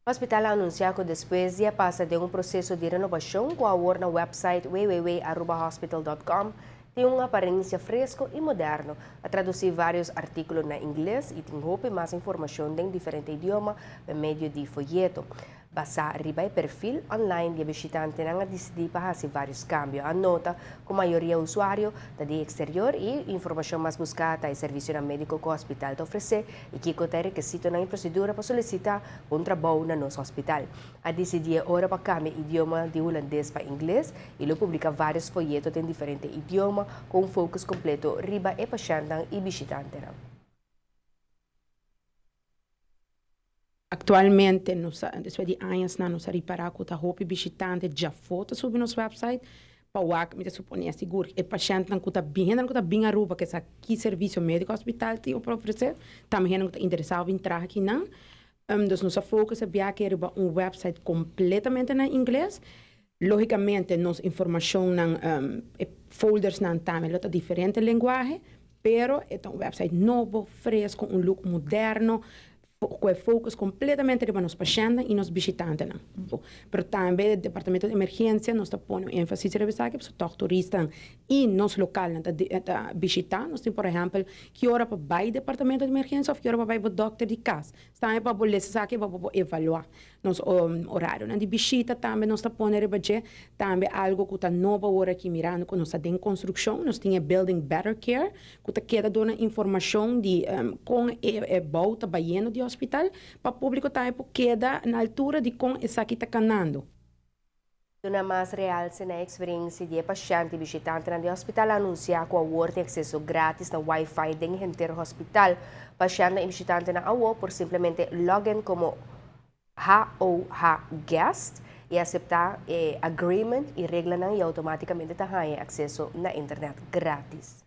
O hospital anuncia que depois de passar de um processo de renovação com a na website www.hospital.com, tem uma aparência fresco e moderno, a traduzir vários artigos na inglês e tem roupa mais informação em diferentes idiomas por meio de folheto. Basta arriba o perfil online de visitante na decidir para fazer vários cambios. A nota que a maioria usuário está de exterior e informação mais buscada e serviço médico que o hospital te oferece e que tem requisito na procedura para solicitar um trabalho no nosso hospital. A decidir hora para cambiar idioma de holandês para inglês e ele publica vários folhetos em diferentes idiomas com um foco completo riba e paciente e visitante. Atualmente, depois de anos, nós reparar que a roupa visitante já foto sobre nosso website, para o que me supõe seguro. E paciente não está bem a roupa que essa aqui serviço médico hospital tem para oferecer, também não está interessado em entrar aqui não. Então, nossa foco é que um website completamente em inglês. Logicamente, nossa informação folders não também é diferente linguagem, pero é um website novo, fresco, um look moderno, com foco completamente para os pacientes e nos visitantes. Mas também o departamento de emergência nós põe ênfase para que os turistas e nos locais visitar. Nós temos, por exemplo, que hora para ir ao departamento de emergência ou que hora para ir ao doutor de casa. Também para poder evaluar nos horário de visita. Também nós põe também algo que está nova hora aqui mirando que nós estamos em construção. Nós temos Building Better Care, que está queda dando informação de com volta baiano de hospital para o público também queda na altura de como está aqui canando. Una mais real na experiência de paciente e visitante no hospital anuncia que o award tem acesso grátis na Wi-Fi dentro do hospital. Paciente e visitante na award por simplesmente login como guest e aceitar agreement e regla e automaticamente tem acesso na internet grátis.